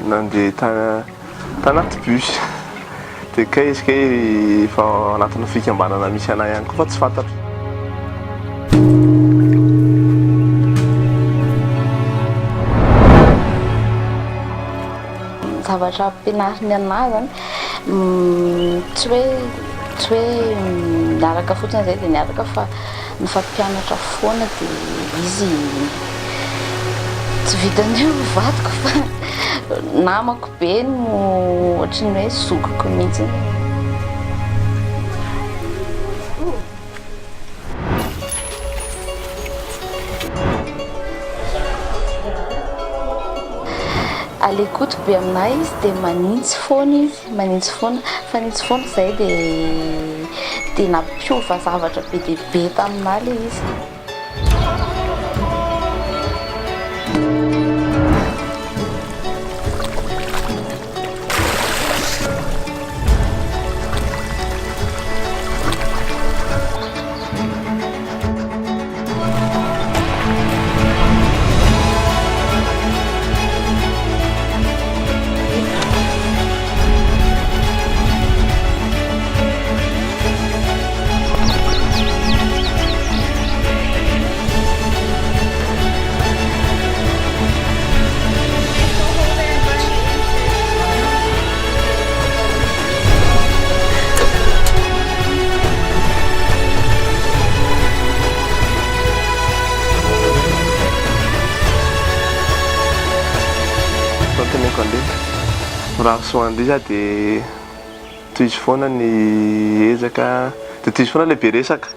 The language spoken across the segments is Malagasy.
nandeha tanaty bus dia kay izy kay efa anatina fikambanana misy anay ihany koa fa tsy fantatro. Zavatra ampianariny anahy zany tsy hoe niaraka fotsiny zay dia niaraka fa ny fampianatra foana dia izy tsy vidany io vadiko fa namako be no ohatrany hoe zokiko mihitsy. Alekoto be aminahy izy dia manintsy foana fa nintsy foana zay dia nampiova zavatra be dia be taminahy le izy. Raha soandriza dia tohizo foana ny ezaka dia tohizo foana lehibe resaka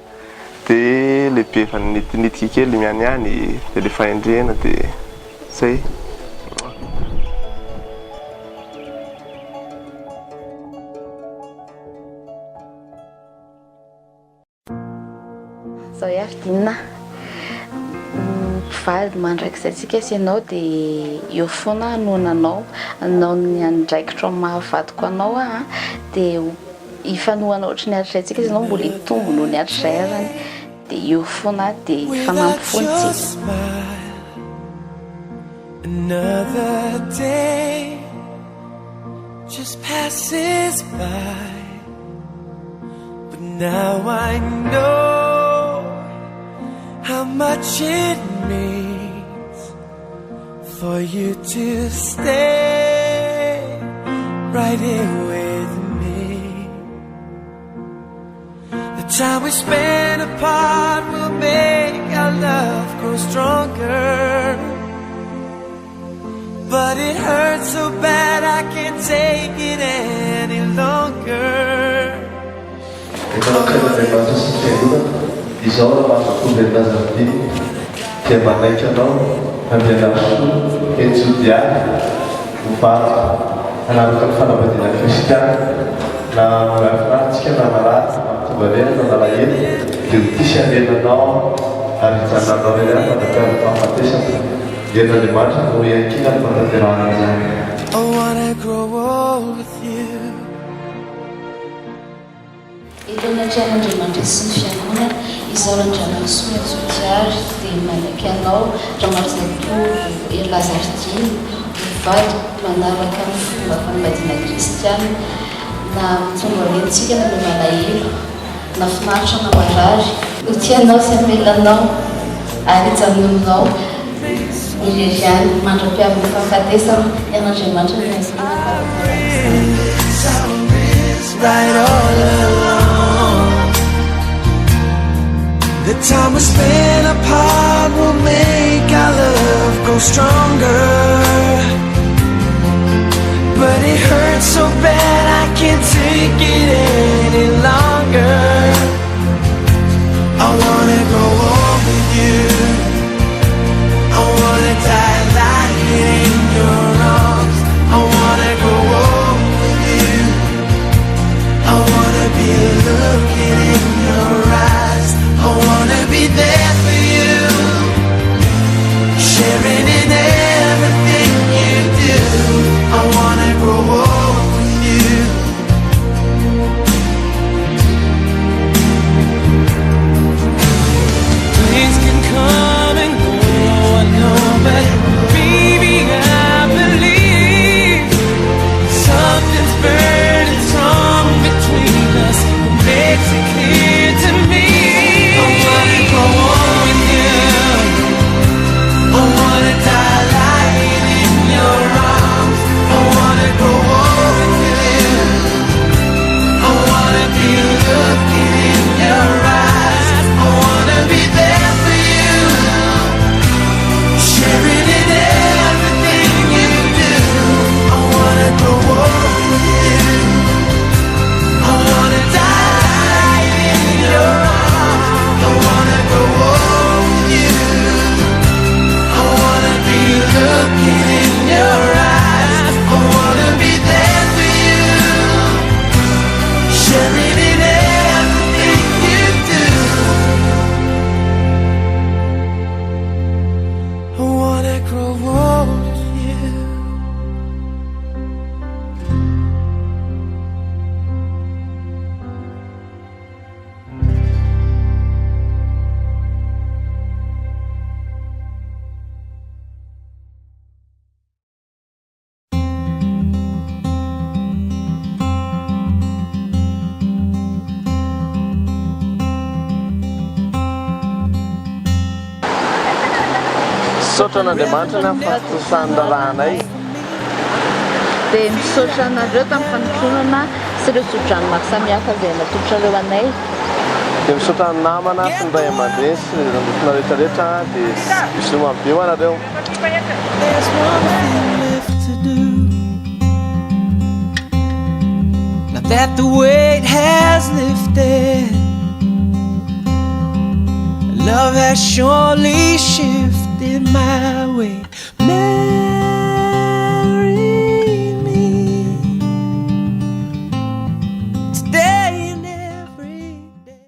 dia lehibe efa nitinitika kely mianiany dia le fahendrena dia zay. Zao iavidinina vady mandraikizay tsika sy ianao dia eo foana no nanao ny andraikitra mahavadiko anao dia ifanohana ohatry ny atriraitsika izy anao mbola hitombo noho ny atriray zany dia eo foana dia fanampy foana tsika. Another day just passes by, but now I know how much it means for you to stay right here with me. The time we spend apart will make our love grow stronger, but it hurts so bad I can't take it any longer. Izao raha mahatonga an-drazafiny dia manaiky anao ambianasoa etsodiary mivato hanaraka ny fanambadiana kristiana na marafinaritsika na marary mampitombarena na malahelo dia hotisy anenanao ary hijanonanao eny any manatara fahafatesana ian'Andriamanitra no iankina ny fantaterahana izany. I wanna grow old with you. Ilonatran'Andriamanitra sy ny fiangonana izao randranasoa etsodiary dia manaiky anao raha maro izay mitovy elazardiny mivady manaraka ny fomba fanambadiana kristiana na mitonga rentsika na le malahelo na finaritra na marary ho tianao sy amelanao ary hijanonanao irery any mandra-piaviny fahafatesana ian'Andriamanitra ny azonao. right all along. The time we spent apart will make our love grow stronger. But it hurts so bad I can't take it any longer. I wanna grow old with you. I wanna die lying in your arms. I wanna grow old with you. I wanna be looking in your eyes. I wanna be there for you, sharing in everything you do. I wanna grow old with you. Things can come and go, I know, but baby, I believe something's burning strong between us. It makes it clear to me. I wanna go on with you. I wanna die lying in your arms. I wanna go on with you. I wanna be looking in your eyes. I wanna be there for you, sharing in everything you do. I wanna go on with you. I wanna die in your arms. I wanna go on with you. I wanna be looking in your eyes. I wanna be there for you, sharing in everything you do. I wanna grow old with you. Misaotra an'Andriamanitra na fahasandaranay. Dia misaotra anareo tamin'ny fanotronana sy ireo tsodrano maro samihafa izay natolotrareo anay. Dia misaotra ny namana sy ny ray aman-dreny sy ny namofona rehetrarehetra dia misiloma be ho anareo. There's one thing left to do. Now that the weight has lifted, love has surely shifted my way.